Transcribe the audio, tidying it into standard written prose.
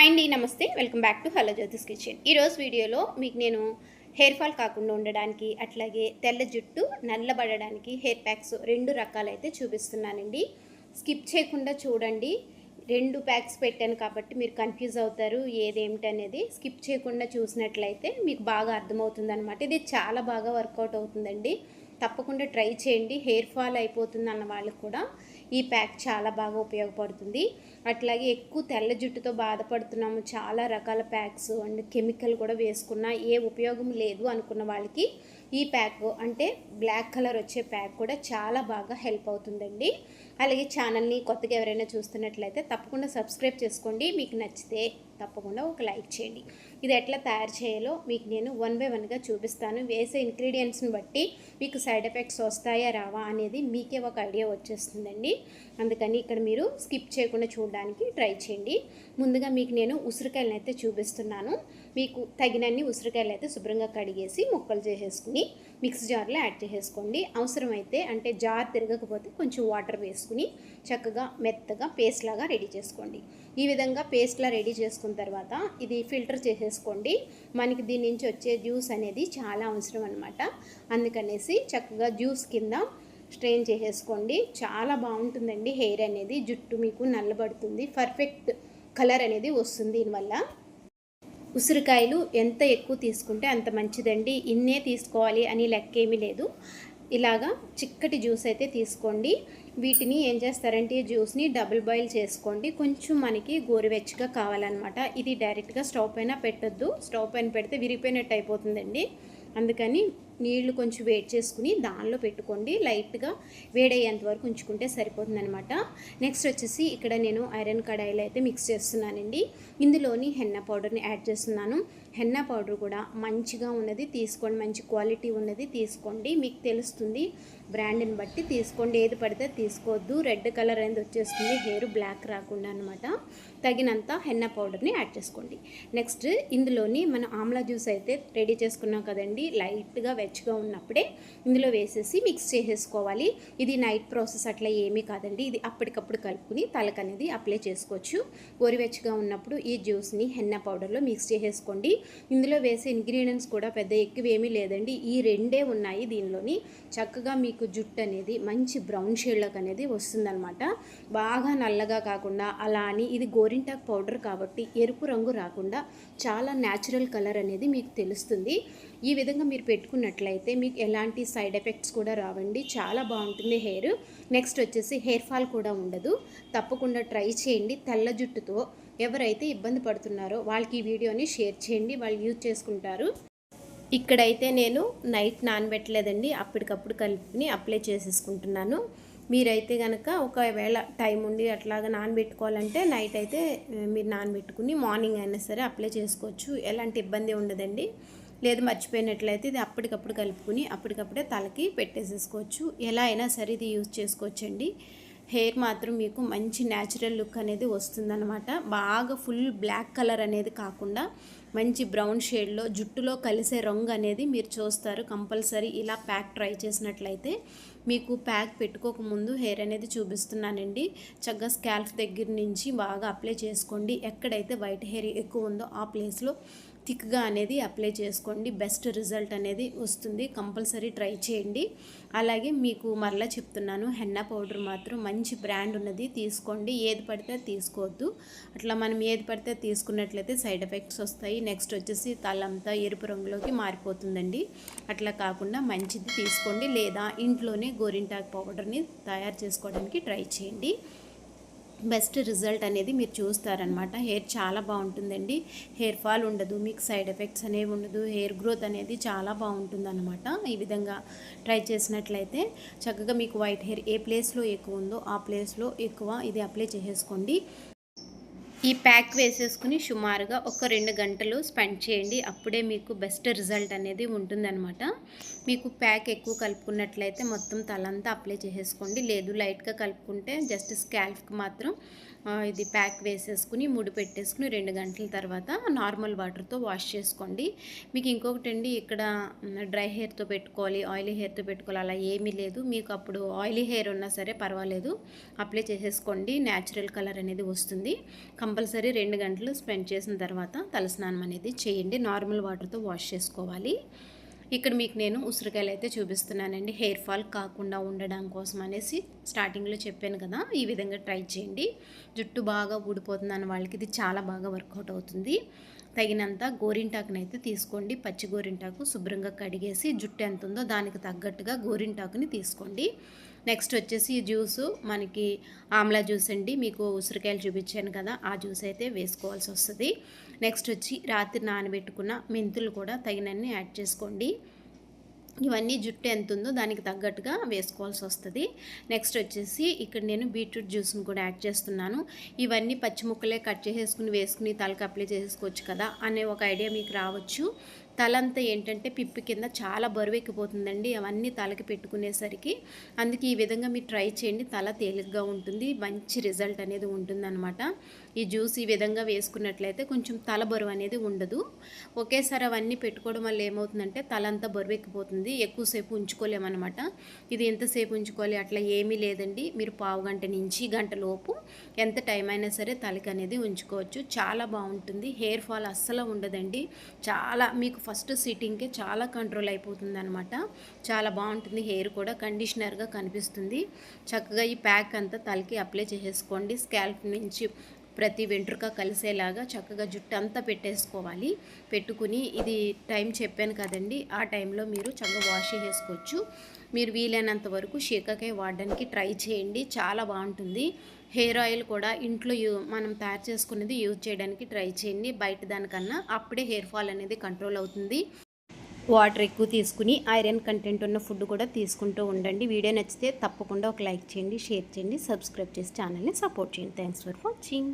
Hi అండి, నమస్తే. Welcome back to hello జ్యోతిస్ kitchen. ఈరోజు వీడియోలో మీకు నేను హెయిర్ ఫాల్ కాకుండా ఉండడానికి, అట్లాగే తెల్ల జుట్టు నల్లబడడానికి హెయిర్ ప్యాక్స్ 2 రకాలైతే చూపిస్తున్నానండి. స్కిప్ చేయకుండా చూడండి. 2 ప్యాక్స్ పెట్టాను కాబట్టి మీరు కన్ఫ్యూజ్ అవుతారు ఏదేమిటనేది. స్కిప్ చేయకుండా చూసినట్లయితే మీకు బాగా అర్థమవుతుందన్నమాట. ఇది చాలా బాగా వర్కౌట్ అవుతుందండి. తప్పకుండా ట్రై చేయండి. హెయిర్ ఫాల్ అయిపోతుంది అన్న వాళ్ళకు కూడా ఈ ప్యాక్ చాలా బాగా ఉపయోగపడుతుంది. అట్లాగే ఎక్కువ తెల్ల జుట్టుతో బాధపడుతున్నాము, చాలా రకాల ప్యాక్స్ అండ్ కెమికల్ కూడా వేసుకున్నా ఏ ఉపయోగం లేదు అనుకున్న వాళ్ళకి ఈ ప్యాక్ అంటే బ్లాక్ కలర్ వచ్చే ప్యాక్ కూడా చాలా బాగా హెల్ప్ అవుతుందండి. అలాగే ఛానల్ని కొత్తగా ఎవరైనా చూస్తున్నట్లయితే తప్పకుండా సబ్స్క్రైబ్ చేసుకోండి. మీకు నచ్చితే తప్పకుండా ఒక లైక్ చేయండి. ఇది ఎట్లా తయారు చేయాలో మీకు నేను 1 బై 1గా చూపిస్తాను. వేసే ఇంగ్రీడియంట్స్ని బట్టి మీకు సైడ్ ఎఫెక్ట్స్ వస్తాయా రావా అనేది మీకే ఒక ఐడియా వచ్చేస్తుందండి. అందుకని ఇక్కడ మీరు స్కిప్ చేయకుండా చూడడానికి ట్రై చేయండి. ముందుగా మీకు నేను ఉసిరికాయలను అయితే చూపిస్తున్నాను. మీకు తగినన్ని ఉసిరికాయలు అయితే శుభ్రంగా కడిగేసి ముక్కలు చేసేసుకుని మిక్సీ జార్లో యాడ్ చేసేసుకోండి. అవసరమైతే అంటే జార్ తిరగకపోతే కొంచెం వాటర్ వేసుకుని చక్కగా మెత్తగా పేస్ట్ లాగా రెడీ చేసుకోండి. ఈ విధంగా పేస్ట్లా రెడీ చేసుకున్న తర్వాత ఇది ఫిల్టర్ చేసేసుకోండి. మనకి దీని నుంచి వచ్చే జ్యూస్ అనేది చాలా అవసరం అనమాట. అందుకనేసి చక్కగా జ్యూస్ కింద స్ట్రెయిన్ చేసేసుకోండి. చాలా బాగుంటుందండి. హెయిర్ అనేది జుట్టు మీకు నల్లబడుతుంది, పర్ఫెక్ట్ కలర్ అనేది వస్తుంది. దీనివల్ల ఉసిరికాయలు ఎంత ఎక్కువ తీసుకుంటే అంత మంచిదండి. ఇన్నే తీసుకోవాలి అని లెక్క ఏమీ లేదు. ఇలాగా చిక్కటి జ్యూస్ అయితే తీసుకోండి. వీటిని ఏం చేస్తారంటే జ్యూస్ని డబుల్ బాయిల్ చేసుకోండి. కొంచెం మనకి గోరువెచ్చగా కావాలన్నమాట. ఇది డైరెక్ట్గా స్టవ్ పైన పెట్టొద్దు. స్టవ్ పైన పెడితే విరిగిపోయినట్టు అయిపోతుందండి. అందుకని నీళ్లు కొంచెం వేడి చేసుకుని దానిలో పెట్టుకోండి. లైట్గా వేడయ్యేంత వరకు ఉంచుకుంటే సరిపోతుంది అనమాట. నెక్స్ట్ వచ్చేసి ఇక్కడ నేను ఐరన్ కడాయిలో అయితే మిక్స్ చేస్తున్నానండి. ఇందులోని హెన్నా పౌడర్ని యాడ్ చేస్తున్నాను. హెన్నా పౌడర్ కూడా మంచిగా ఉన్నది తీసుకోండి, మంచి క్వాలిటీ ఉన్నది తీసుకోండి. మీకు తెలుస్తుంది, బ్రాండ్ని బట్టి తీసుకోండి. ఏది పడితే తీసుకోవద్దు. రెడ్ కలర్ అనేది వచ్చేస్తుంది, హెయిర్ బ్లాక్ రాకుండా అనమాట. తగినంత హెన్నా పౌడర్ని యాడ్ చేసుకోండి. నెక్స్ట్ ఇందులోని మనం ఆమ్లా జ్యూస్ అయితే రెడీ చేసుకున్నాం కదండి. లైట్గా వెచ్చగా ఉన్నప్పుడే ఇందులో వేసేసి మిక్స్ చేసేసుకోవాలి. ఇది నైట్ ప్రాసెస్ అట్లా ఏమీ కాదండి. ఇది అప్పటికప్పుడు కలుపుకుని తలకు అనేది అప్లై చేసుకోవచ్చు. గోరువెచ్చగా ఉన్నప్పుడు ఈ జ్యూస్ని హెన్నా పౌడర్లో మిక్స్ చేసేసుకోండి. ఇందులో వేసే ఇంగ్రీడియంట్స్ కూడా పెద్ద ఎక్కువ ఏమీ లేదండి. ఈ 2 ఉన్నాయి దీనిలోని. చక్కగా మీకు జుట్టు అనేది మంచి బ్రౌన్ షేడ్లోకి అనేది వస్తుందన్నమాట. బాగా నల్లగా కాకుండా అలా అని ఇది గోరింటాకు పౌడర్ కాబట్టి ఎరుపు రంగు రాకుండా చాలా న్యాచురల్ కలర్ అనేది మీకు తెలుస్తుంది. ఈ విధంగా మీరు పెట్టుకున్నట్లయితే మీకు ఎలాంటి సైడ్ ఎఫెక్ట్స్ కూడా రావండి. చాలా బాగుంటుంది హెయిర్. నెక్స్ట్ వచ్చేసి హెయిర్ ఫాల్ కూడా ఉండదు. తప్పకుండా ట్రై చేయండి. తెల్ల జుట్టుతో ఎవరైతే ఇబ్బంది పడుతున్నారో వాళ్ళకి ఈ వీడియోని షేర్ చేయండి, వాళ్ళు యూజ్ చేసుకుంటారు. ఇక్కడైతే నేను నైట్ నానబెట్టలేదండి, అప్పటికప్పుడు కలుపుకుని అప్లై చేసేసుకుంటున్నాను. మీరైతే కనుక ఒకవేళ టైం ఉండి అట్లాగా నానబెట్టుకోవాలంటే నైట్ అయితే మీరు నానబెట్టుకుని మార్నింగ్ అయినా సరే అప్లై చేసుకోవచ్చు. ఎలాంటి ఇబ్బంది ఉండదండి. లేదు మర్చిపోయినట్లయితే ఇది అప్పటికప్పుడు కలుపుకుని అప్పటికప్పుడే తలకి పెట్టేసేసుకోవచ్చు. ఎలా అయినా సరే ఇది యూజ్ చేసుకోవచ్చండి. హెయిర్ మాత్రం మీకు మంచి న్యాచురల్ లుక్ అనేది వస్తుందన్నమాట. బాగా ఫుల్ బ్లాక్ కలర్ అనేది కాకుండా మంచి బ్రౌన్ షేడ్లో జుట్టులో కలిసే రంగు అనేది మీరు చూస్తారు. కంపల్సరీ ఇలా ప్యాక్ ట్రై చేసినట్లయితే మీకు ప్యాక్ పెట్టుకోకముందు హెయిర్ అనేది చూపిస్తున్నానండి. చక్కగా స్కాల్ఫ్ దగ్గర నుంచి బాగా అప్లై చేసుకోండి. ఎక్కడైతే వైట్ హెయిర్ ఎక్కువ ఉందో ఆ ప్లేస్లో థిక్గా అనేది అప్లై చేసుకోండి. బెస్ట్ రిజల్ట్ అనేది వస్తుంది. కంపల్సరీ ట్రై చేయండి. అలాగే మీకు మరలా చెప్తున్నాను, హెన్నా పౌడర్ మాత్రం మంచి బ్రాండ్ ఉన్నది తీసుకోండి. ఏది పడితే తీసుకోవద్దు. అట్లా మనం ఏది పడితే తీసుకున్నట్లయితే సైడ్ ఎఫెక్ట్స్ వస్తాయి. నెక్స్ట్ వచ్చేసి తలంతా ఎరుపు రంగులోకి మారిపోతుందండి. అట్లా కాకుండా మంచిది తీసుకోండి. లేదా ఇంట్లోనే గోరింటాకు పౌడర్ని తయారు చేసుకోవడానికి ట్రై చేయండి. బెస్ట్ రిజల్ట్ అనేది మీరు చూస్తారనమాట. హెయిర్ చాలా బాగుంటుందండి. హెయిర్ ఫాల్ ఉండదు, మీకు సైడ్ ఎఫెక్ట్స్ అనేవి ఉండదు. హెయిర్ గ్రోత్ అనేది చాలా బాగుంటుంది అనమాట. ఈ విధంగా ట్రై చేసినట్లయితే చక్కగా మీకు వైట్ హెయిర్ ఏ ప్లేస్లో ఎక్కువ ఉందో ఆ ప్లేస్లో ఎక్కువ ఇది అప్లై చేసేసుకోండి. ఈ ప్యాక్ వేసేసుకుని సుమారుగా ఒక 2 గంటలు స్పెండ్ చేయండి. అప్పుడే మీకు బెస్ట్ రిజల్ట్ అనేది ఉంటుందన్నమాట. మీకు ప్యాక్ ఎక్కువ కలుపుకున్నట్లయితే మొత్తం తలంతా అప్లై చేసేసుకోండి. లేదు లైట్గా కలుపుకుంటే జస్ట్ స్కాల్ఫ్కి మాత్రం ఇది ప్యాక్ వేసేసుకుని ముడి పెట్టేసుకుని 2 గంటల తర్వాత నార్మల్ వాటర్తో వాష్ చేసుకోండి. మీకు ఇంకొకటి అండి, ఇక్కడ డ్రై హెయిర్తో పెట్టుకోవాలి, ఆయిలీ హెయిర్తో పెట్టుకోవాలి అలా ఏమీ లేదు. మీకు అప్పుడు ఆయిలీ హెయిర్ ఉన్నా సరే పర్వాలేదు, అప్లై చేసేసుకోండి. న్యాచురల్ కలర్ అనేది వస్తుంది. కంపల్సరీ 2 గంటలు స్పెండ్ చేసిన తర్వాత తలస్నానం అనేది చేయండి. నార్మల్ వాటర్తో వాష్ చేసుకోవాలి. ఇక్కడ మీకు నేను ఉసిరికాయలు అయితే చూపిస్తున్నానండి, హెయిర్ ఫాల్ కాకుండా ఉండడం కోసం అనేసి. స్టార్టింగ్లో చెప్పాను కదా, ఈ విధంగా ట్రై చేయండి. జుట్టు బాగా ఊడిపోతుంది అన్న వాళ్ళకి ఇది చాలా బాగా వర్కౌట్ అవుతుంది. తగినంత గోరింటాకునైతే తీసుకోండి. పచ్చి గోరింటాకు శుభ్రంగా కడిగేసి జుట్టు ఎంత ఉందో దానికి తగ్గట్టుగా గోరింటాకుని తీసుకోండి. నెక్స్ట్ వచ్చేసి ఈ జ్యూసు మనకి ఆమ్లా జ్యూస్ అండి, మీకు ఉసిరికాయలు చూపించాను కదా ఆ జ్యూస్ అయితే వేసుకోవాల్సి వస్తుంది. నెక్స్ట్ వచ్చి రాత్రి నానబెట్టుకున్న మెంతులు కూడా తగినన్ని యాడ్ చేసుకోండి. ఇవన్నీ జుట్టు ఎంత ఉందో దానికి తగ్గట్టుగా వేసుకోవాల్సి వస్తుంది. నెక్స్ట్ వచ్చేసి ఇక్కడ నేను బీట్రూట్ జ్యూస్ని కూడా యాడ్ చేస్తున్నాను. ఇవన్నీ పచ్చి ముక్కలే కట్ చేసేసుకుని వేసుకుని తలకి అప్లై చేసుకోవచ్చు కదా అనే ఒక ఐడియా మీకు రావచ్చు. తలంతా ఏంటంటే పిప్పి కింద చాలా బరువు ఎక్కిపోతుందండి అవన్నీ తలకి పెట్టుకునేసరికి. అందుకే ఈ విధంగా మీరు ట్రై చేయండి, తల తేలిగ్గా ఉంటుంది, మంచి రిజల్ట్ అనేది ఉంటుందన్నమాట. ఈ జ్యూస్ ఈ విధంగా వేసుకున్నట్లయితే కొంచెం తల బరువు అనేది ఉండదు. ఒకేసారి అవన్నీ పెట్టుకోవడం వల్ల ఏమవుతుందంటే తలంతా బరువు ఎక్కిపోతుంది, ఎక్కువసేపు ఉంచుకోలేమన్నమాట. ఇది ఎంతసేపు ఉంచుకోవాలి అట్లా ఏమీ లేదండి, మీరు పావు గంట నుంచి గంట లోపు ఎంత టైం అయినా సరే తలకి అనేది ఉంచుకోవచ్చు. చాలా బాగుంటుంది, హెయిర్ ఫాల్ అస్సలు ఉండదండి. చాలా మీకు ఫస్ట్ సిట్టింగ్కే చాలా కంట్రోల్ అయిపోతుంది అనమాట. చాలా బాగుంటుంది, హెయిర్ కూడా కండిషనర్గా కనిపిస్తుంది. చక్కగా ఈ ప్యాక్ అంతా తలకి అప్లై చేసేసుకోండి. స్కాల్ప్ నుంచి ప్రతి వెంట్రుక కలిసేలాగా చక్కగా జుట్టు అంతా పెట్టేసుకోవాలి. పెట్టుకుని ఇది టైం చెప్పాను కదండి, ఆ టైంలో మీరు చక్కగా వాష్ చేసుకోవచ్చు. మీరు వీలైనంత వరకు షీకాకాయ వాడడానికి ట్రై చేయండి, చాలా బాగుంటుంది. హెయిర్ ఆయిల్ కూడా ఇంట్లో మనం తయారు చేసుకునేది యూజ్ చేయడానికి ట్రై చేయండి బయట దానికన్నా. అప్పుడే హెయిర్ ఫాల్ అనేది కంట్రోల్ అవుతుంది. వాటర్ ఎక్కువ తీసుకుని ఐరన్ కంటెంట్ ఉన్న ఫుడ్ కూడా తీసుకుంటూ ఉండండి. వీడియో నచ్చితే తప్పకుండా ఒక లైక్ చేయండి, షేర్ చేయండి, సబ్స్క్రైబ్ చేసి ఛానల్ని సపోర్ట్ చేయండి. Thanks for watching.